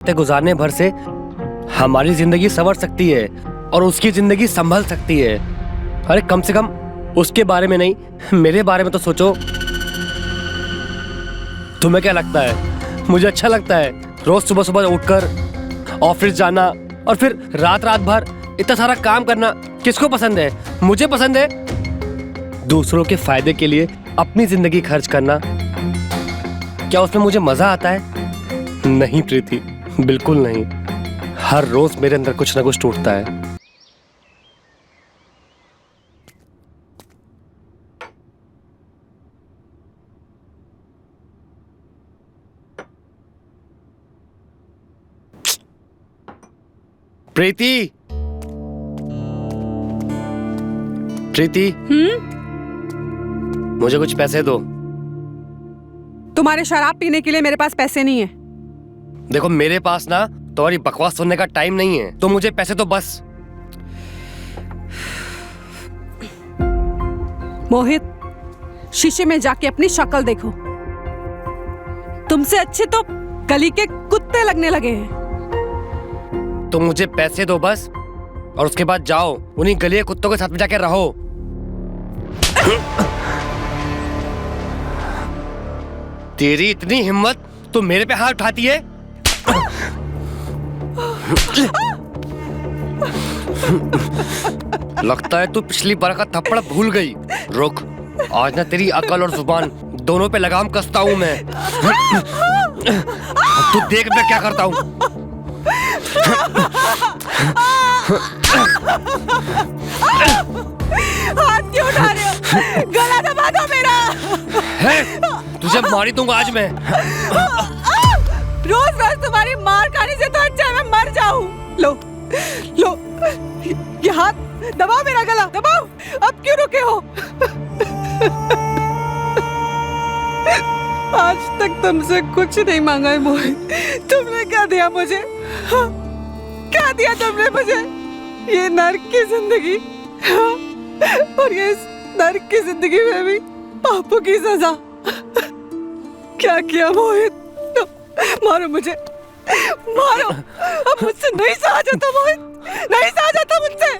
गुजारने भर से हमारी जिंदगी संवर सकती है और उसकी जिंदगी संभल सकती है। अरे कम से कम उसके बारे में नहीं, मेरे बारे में तो सोचो। तुम्हें क्या लगता है? मुझे अच्छा लगता है रोज सुबह सुबह उठकर ऑफिस जाना और फिर रात रात भर इतना सारा काम करना। किसको पसंद है? मुझे पसंद है। दूसरों के फायदे के लिए अपनी जिंदगी खर्च करना, क्या उसमें मुझे मजा आता है? नहीं प्रीति, बिल्कुल नहीं। हर रोज मेरे अंदर कुछ ना कुछ टूटता है। प्रीति, प्रीति, मुझे कुछ पैसे दो। तुम्हारे शराब पीने के लिए मेरे पास पैसे नहीं है। देखो मेरे पास ना तुम्हारी बकवास सुनने का टाइम नहीं है, तो मुझे पैसे दो बस। मोहित, शीशे में जाके अपनी शक्ल देखो। तुमसे अच्छे तो गली के कुत्ते लगने लगे हैं। तो मुझे पैसे दो बस, और उसके बाद जाओ उन्हीं गली कुत्तों के साथ में जाके रहो। तेरी इतनी हिम्मत, तो मेरे पे हाथ उठाती है? लगता है तू पिछली बार का थप्पड़ भूल गई। रुक, आज ना तेरी अकल और जुबान दोनों पे लगाम कसता हूं मैं। तू देख मैं क्या करता हूं। हाथ क्यों उठा रहे हो? गला दबा दो मेरा। है, तुझे मारी दूंगा आज मैं। रोज रोज तुम्हारी मार खाने से तो अच्छा है मैं मर जाऊं। लो लो, ये हाथ दबाओ, मेरा गला दबाओ। अब क्यों रुके हो? आज तक तुमसे कुछ नहीं मांगा है मोहित। तुमने क्या दिया मुझे? हाँ? क्या दिया तुमने मुझे? ये नर्क की जिंदगी, हाँ? और ये इस नर्क की जिंदगी में भी पापों की सजा। क्या किया मोहित? मारो मुझे, मारो। अब मुझसे नहीं सहा जाता मोहित, नहीं सहा जाता मुझसे।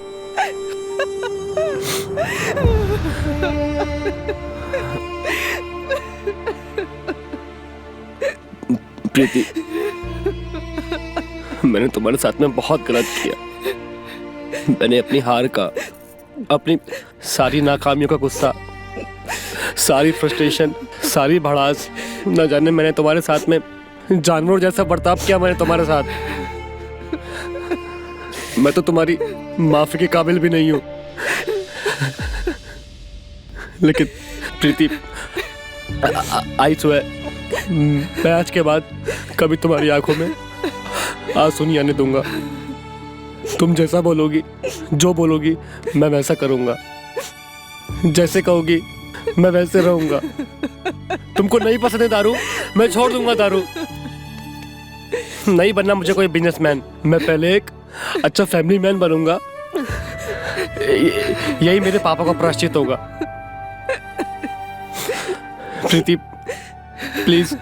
प्रीति, मैंने तुम्हारे साथ में बहुत गलत किया। मैंने अपनी हार का, अपनी सारी नाकामियों का गुस्सा, सारी फ्रस्ट्रेशन, सारी भड़ास, न जाने मैंने तुम्हारे साथ में जानवर जैसा बर्ताव किया। मैंने तुम्हारे साथ, मैं तो तुम्हारी माफी के काबिल भी नहीं हूं। लेकिन प्रीति, आई स्वेयर, मैं आज के बाद कभी तुम्हारी आंखों में आंसू नहीं आने दूंगा। तुम जैसा बोलोगी, जो बोलोगी, मैं वैसा करूंगा। जैसे कहोगी मैं वैसे रहूंगा। तुमको नहीं पसंद है दारू, मैं छोड़ दूंगा दारू। नहीं बनना मुझे कोई बिजनेसमैन, मैं पहले एक अच्छा फैमिली मैन बनूंगा। यही मेरे पापा का प्रायश्चित होगा। प्रीति प्लीज,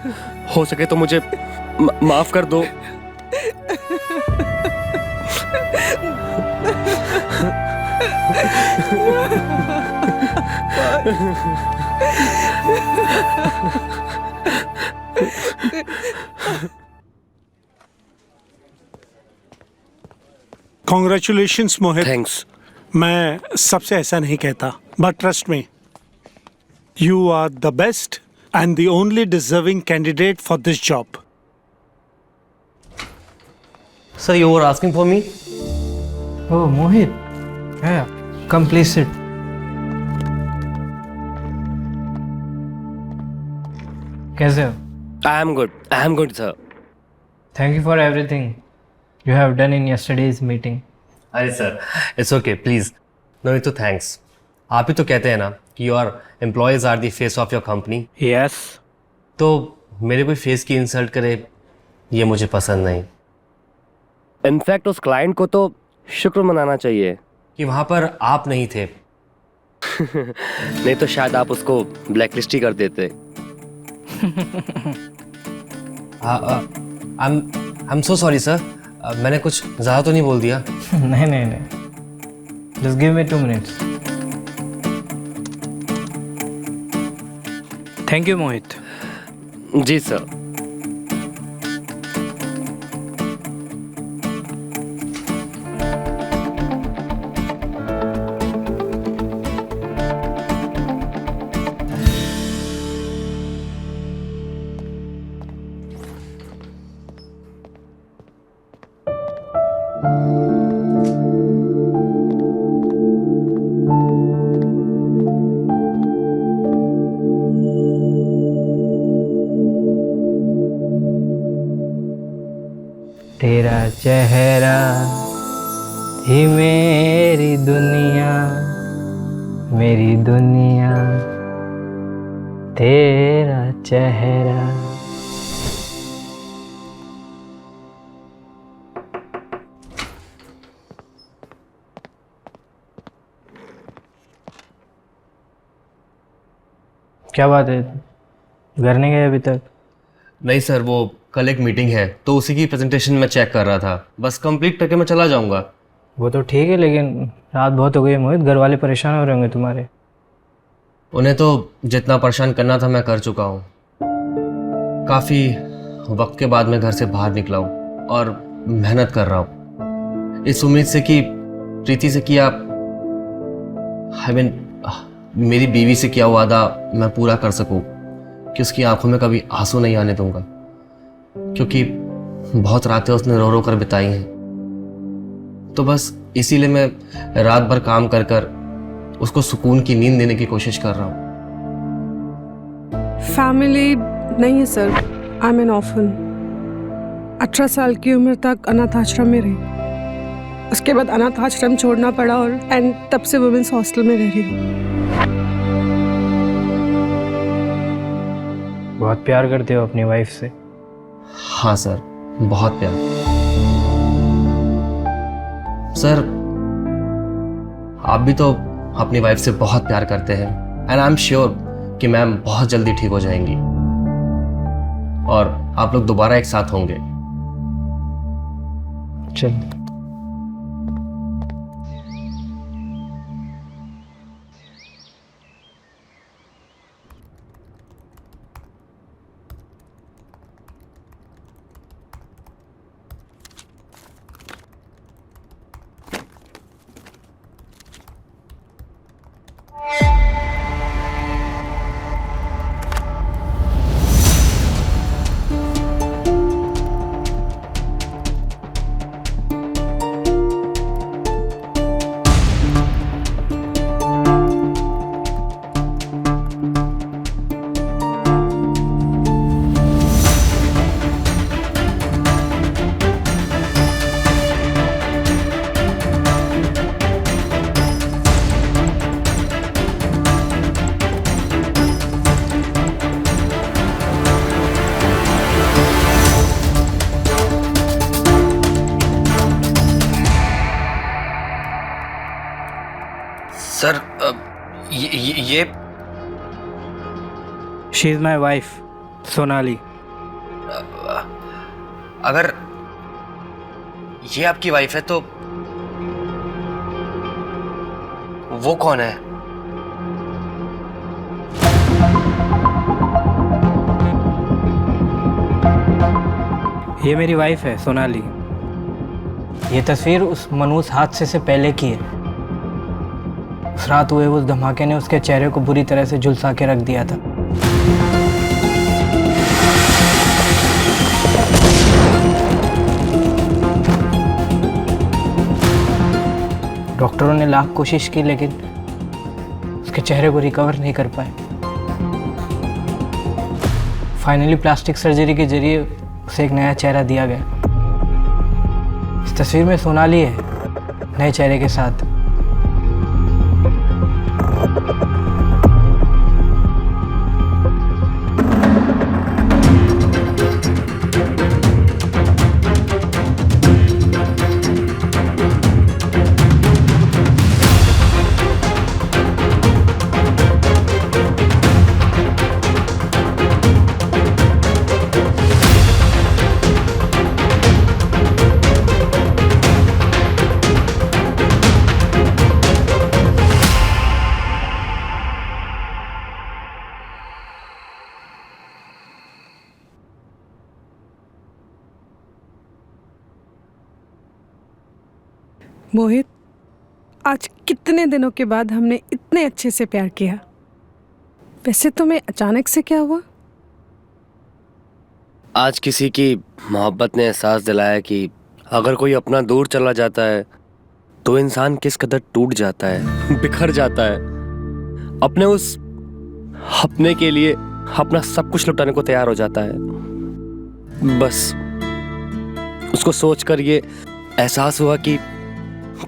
हो सके तो मुझे माफ कर दो। Congratulations मोहित। थैंक्स। मैं सबसे ऐसा नहीं कहता, but trust me, you are the best and the only deserving candidate for this job. Sir, you were asking for me? Oh, Mohit. Yeah, come please sit. कैसे हो? I am good, sir. Thank you for everything you have done in yesterday's meeting. अरे sir, it's okay, please no need to thanks. आप ही तो कहते हैं ना कि your employees are the face of your company. Yes. तो मेरे कोई फेस की इंसल्ट करे, ये मुझे पसंद नहीं। इनफैक्ट उस क्लाइंट को तो शुक्र मनाना चाहिए कि वहां पर आप नहीं थे। नहीं तो शायद आप उसको ब्लैकलिस्ट ही कर देते। I am so sorry sir, मैंने कुछ ज़्यादा तो नहीं बोल दिया? नहीं नहीं नहीं, just give me 2 minutes. Thank you Mohit. जी सर. तेरा चेहरा ही मेरी दुनिया, मेरी दुनिया तेरा चेहरा. क्या बात है, घर नहीं गए अभी तक? नहीं सर, वो कल एक मीटिंग है तो उसी की प्रेजेंटेशन में चेक कर रहा था, बस कंप्लीट करके मैं चला जाऊंगा. वो तो ठीक है, लेकिन रात बहुत हो गई मोहित, घर वाले परेशान हो रहे होंगे तुम्हारे. उन्हें तो जितना परेशान करना था मैं कर चुका हूँ. काफ़ी वक्त के बाद मैं घर से बाहर निकला हूँ और मेहनत कर रहा हूँ इस उम्मीद से कि प्रीति से किया, आई मीन मेरी बीवी से किया वादा मैं पूरा कर सकूँ कि उसकी आंखों में कभी आंसू नहीं आने दूंगा, क्योंकि बहुत रातें उसने रो रो कर बिताई हैं. तो बस इसीलिए मैं रात भर काम कर कर उसको सुकून की नींद देने की कोशिश कर रहा हूँ. फैमिली नहीं है sir, I am N orphan. 18 साल की उम्र तक अनाथ आश्रम में रही, उसके बाद अनाथ आश्रम छोड़ना पड़ा और एंड तब से वुमेन्स हॉस्टल में रह रही हूँ. बहुत प्यार करते हो अपनी वाइफ से? हाँ सर, बहुत प्यार. सर आप भी तो अपनी वाइफ से बहुत प्यार करते हैं एंड आई एम श्योर कि मैम बहुत जल्दी ठीक हो जाएंगी और आप लोग दोबारा एक साथ होंगे. चल. सर ये she is my wife Sonali. अगर ये आपकी वाइफ है तो वो कौन है? ये मेरी वाइफ है सोनाली. ये तस्वीर उस मनहूस हादसे से पहले की है. उस रात हुए उस धमाके ने उसके चेहरे को बुरी तरह से झुलसा के रख दिया था. डॉक्टरों ने लाख कोशिश की लेकिन उसके चेहरे को रिकवर नहीं कर पाए. फाइनली प्लास्टिक सर्जरी के जरिए उसे एक नया चेहरा दिया गया. इस तस्वीर में सोनाली है नए चेहरे के साथ. मोहित, आज कितने दिनों के बाद हमने इतने अच्छे से प्यार किया। वैसे तुम्हें अचानक से क्या हुआ? आज किसी की मोहब्बत ने एहसास दिलाया कि अगर कोई अपना दूर चला जाता है तो इंसान किस कदर टूट जाता है, बिखर जाता है, अपने उस अपने के लिए अपना सब कुछ लुटाने को तैयार हो जाता है। बस उसको सोचकर ये एहसास हुआ कि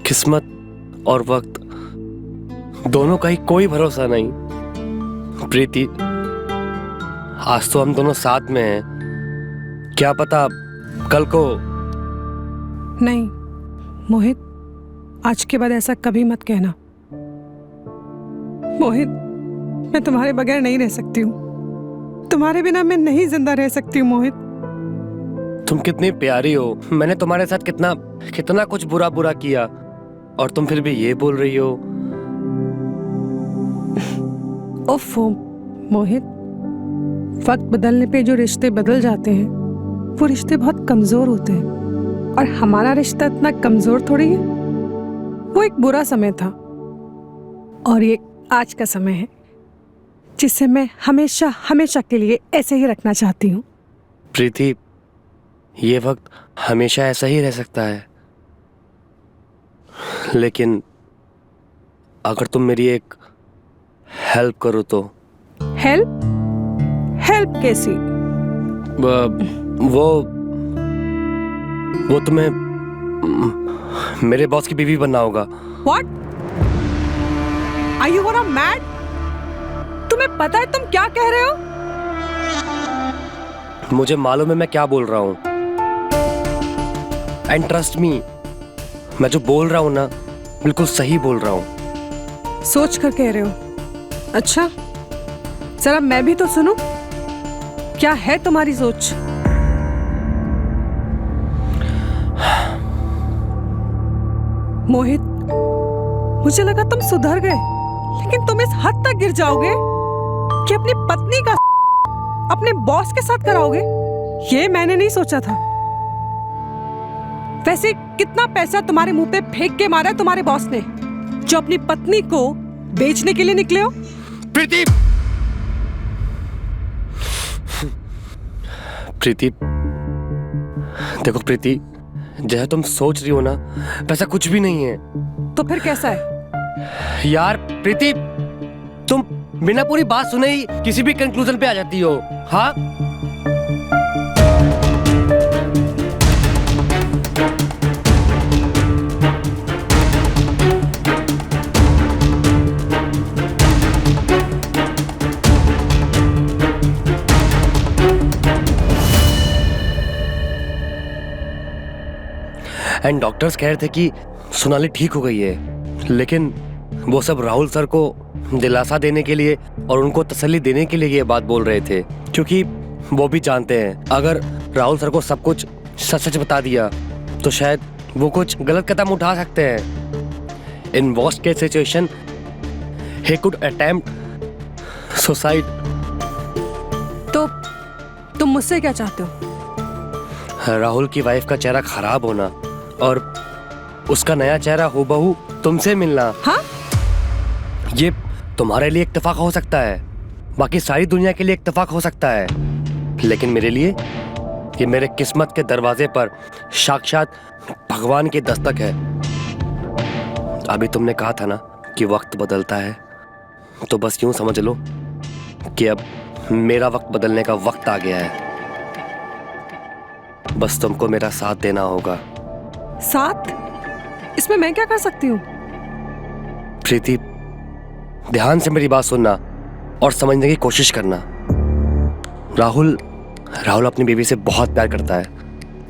किस्मत और वक्त दोनों का ही कोई भरोसा नहीं। प्रीति, आज तो हम दोनों साथ में हैं, क्या पता कल को। नहीं मोहित, आज के बाद ऐसा कभी मत कहना। मोहित, मैं तुम्हारे बगैर नहीं रह सकती हूँ। तुम्हारे बिना मैं नहीं जिंदा रह सकती हूँ मोहित। तुम कितनी प्यारी हो। मैंने तुम्हारे साथ कितना कितना कुछ बुरा बुरा किया और तुम फिर भी ये बोल रही हो। ओफो मोहित, वक्त बदलने पे जो रिश्ते बदल जाते हैं वो रिश्ते बहुत कमजोर होते हैं, और हमारा रिश्ता इतना कमजोर थोड़ी है। वो एक बुरा समय था और ये आज का समय है जिसे मैं हमेशा हमेशा के लिए ऐसे ही रखना चाहती हूँ। प्रीति, ये वक्त हमेशा ऐसा ही रह सकता है, लेकिन अगर तुम मेरी एक हेल्प करो तो। हेल्प? हेल्प कैसी? वो तुम्हें मेरे बॉस की बीवी बनना होगा। What? Are you gonna mad? तुम्हें पता है तुम क्या कह रहे हो? मुझे मालूम है मैं क्या बोल रहा हूँ, एंड ट्रस्ट मी, मैं जो बोल रहा हूँ ना बिल्कुल सही बोल रहा हूँ। सोच कर कह रहे हो? अच्छा, जरा मैं भी तो सुनूं। क्या है तुम्हारी सोच? मोहित, मुझे लगा तुम सुधर गए, लेकिन तुम इस हद तक गिर जाओगे कि अपनी पत्नी का अपने बॉस के साथ कराओगे। ये मैंने नहीं सोचा था। वैसे कितना पैसा तुम्हारे मुंह पे फेंक के मारा है तुम्हारे बॉस ने, जो अपनी पत्नी को बेचने के लिए निकले हो? प्रीति, प्रीति, देखो प्रीति, जैसा तुम सोच रही हो ना वैसा कुछ भी नहीं है। तो फिर कैसा है? यार प्रीति, तुम बिना पूरी बात सुने ही किसी भी कंक्लूजन पे आ जाती हो। हाँ, एंड डॉक्टर्स कह रहे थे कि सोनाली ठीक हो गई है, लेकिन वो सब राहुल सर को दिलासा देने के लिए और उनको तसल्ली देने के लिए ये बात बोल रहे थे, क्योंकि वो भी जानते हैं अगर राहुल सर को सब कुछ सच सच बता दिया तो शायद वो कुछ गलत कदम उठा सकते हैं। In worst case situation he could attempt suicide. तो तुम मुझसे क्या चाहते हो? राहुल की वाइफ का चेहरा खराब होना और उसका नया चेहरा हूबहू तुमसे मिलना। हाँ? ये तुम्हारे लिए इत्तेफाक हो सकता है, बाकी सारी दुनिया के लिए इत्तेफाक हो सकता है, लेकिन मेरे लिए ये मेरे किस्मत के दरवाजे पर साक्षात भगवान की दस्तक है। अभी तुमने कहा था ना कि वक्त बदलता है, तो बस यूं समझ लो कि अब मेरा वक्त बदलने का वक्त आ गया है। बस तुमको मेरा साथ देना होगा। साथ? इसमें मैं क्या कर सकती हूँ? प्रीति, ध्यान से मेरी बात सुनना और समझने की कोशिश करना। राहुल अपनी बीवी से बहुत प्यार करता है,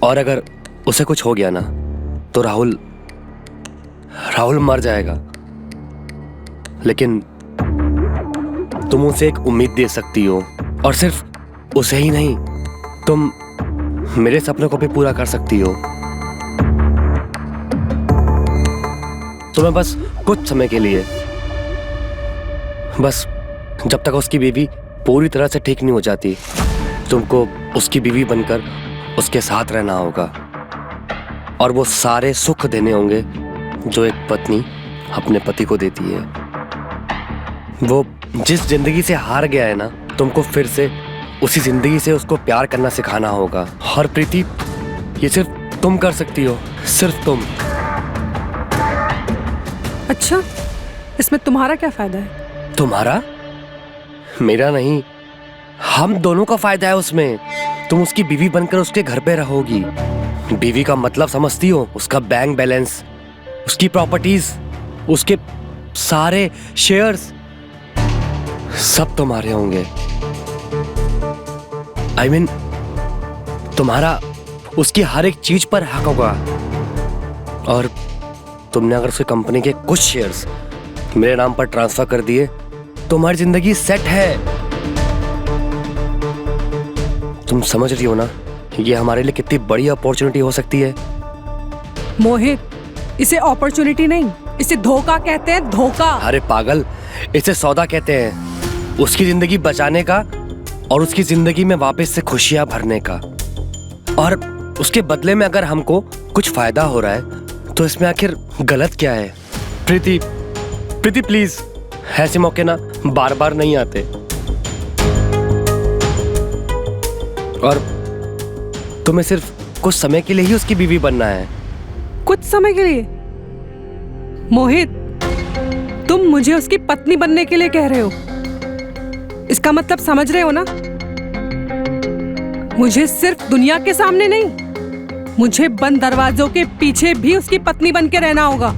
और अगर उसे कुछ हो गया ना तो राहुल मर जाएगा। लेकिन तुम उसे एक उम्मीद दे सकती हो, और सिर्फ उसे ही नहीं, तुम मेरे सपनों को भी पूरा कर सकती हो। तुम्हें बस कुछ समय के लिए, बस जब तक उसकी बीवी पूरी तरह से ठीक नहीं हो जाती, तुमको उसकी बीवी बनकर उसके साथ रहना होगा, और वो सारे सुख देने होंगे जो एक पत्नी अपने पति को देती है। वो जिस जिंदगी से हार गया है ना, तुमको फिर से उसी जिंदगी से उसको प्यार करना सिखाना होगा। और प्रीति, ये सिर्फ तुम कर सकती हो, सिर्फ तुम। अच्छा, इसमें तुम्हारा क्या फायदा है? तुम्हारा? मेरा नहीं, हम दोनों का फायदा है उसमें। तुम उसकी बीवी बनकर उसके घर पे रहोगी। बीवी का मतलब समझती हो? उसका बैंक बैलेंस, उसकी प्रॉपर्टीज, उसके सारे शेयर्स सब तुम्हारे होंगे। I mean, तुम्हारा उसकी हर एक चीज पर हक होगा। और तुमने अगर उसकी कंपनी के कुछ शेयर्स मेरे नाम पर ट्रांसफर कर दिए, तुम्हारी जिंदगी सेट है। तुम समझ रही हो ना, ये हमारे लिए कितनी बड़ी अपॉर्चुनिटी हो सकती है। मोहित, इसे अपॉर्चुनिटी नहीं, इसे धोखा कहते हैं, धोखा। अरे पागल, इसे सौदा कहते हैं। उसकी जिंदगी बचाने का और उसकी जिंदगी में वापस से खुशियां भरने का। और उसके बदले में अगर हमको कुछ फायदा हो रहा है तो इसमें आखिर गलत क्या है? प्रीति, प्रीति प्लीज, ऐसे मौके ना बार बार नहीं आते। और तुम्हें सिर्फ कुछ समय के लिए ही उसकी बीवी बनना है। कुछ समय के लिए? मोहित, तुम मुझे उसकी पत्नी बनने के लिए कह रहे हो? इसका मतलब समझ रहे हो ना? मुझे सिर्फ दुनिया के सामने नहीं, मुझे बंद दरवाजों के पीछे भी उसकी पत्नी बन के रहना होगा।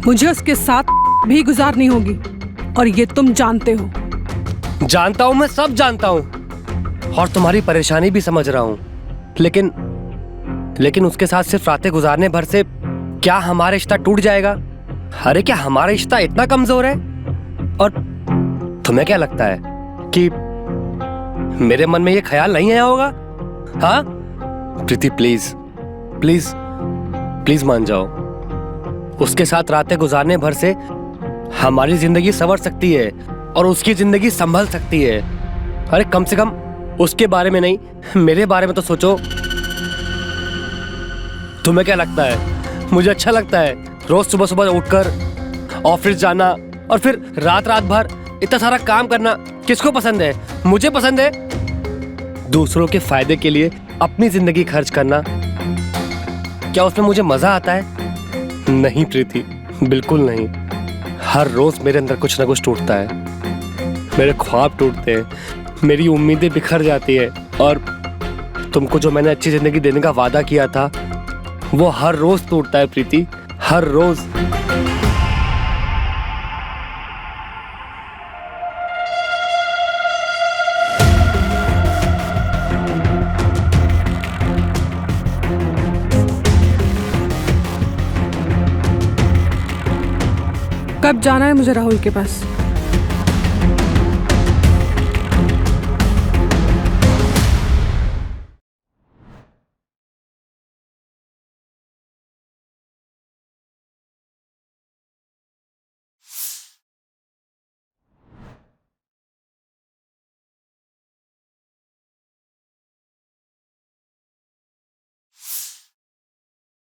मुझे उसके साथ भी गुजारनी होगी, और ये तुम जानते हो। जानता हूं, मैं सब जानता हूं, और तुम्हारी परेशानी भी समझ रहा हूं। लेकिन उसके साथ सिर्फ रातें गुजारने भर से क्या हमारा रिश्ता टूट जाएगा? अरे क्या हमारा रिश्ता इतना कमजोर है? और तुम्हें क्या लगता है कि मेरे मन में ये ख्याल नहीं आया होगा? हाँ प्रीति, प्लीज प्लीज प्लीज मान जाओ। उसके साथ रातें गुजारने भर से हमारी जिंदगी संवर सकती है और उसकी जिंदगी संभल सकती है। अरे कम से कम उसके बारे में नहीं, मेरे बारे में तो सोचो। तुम्हें क्या लगता है मुझे अच्छा लगता है रोज सुबह सुबह उठकर ऑफिस जाना और फिर रात भर इतना सारा काम करना? किसको पसंद है? मुझे पसंद है। दूसरों के फायदे के लिए अपनी जिंदगी खर्च करना, क्या उसमें मुझे मजा आता है? नहीं प्रीति, बिल्कुल नहीं। हर रोज मेरे अंदर कुछ ना कुछ टूटता है। मेरे ख्वाब टूटते हैं, मेरी उम्मीदें बिखर जाती है, और तुमको जो मैंने अच्छी जिंदगी देने का वादा किया था वो हर रोज टूटता है प्रीति, हर रोज। कब जाना है मुझे राहुल के पास?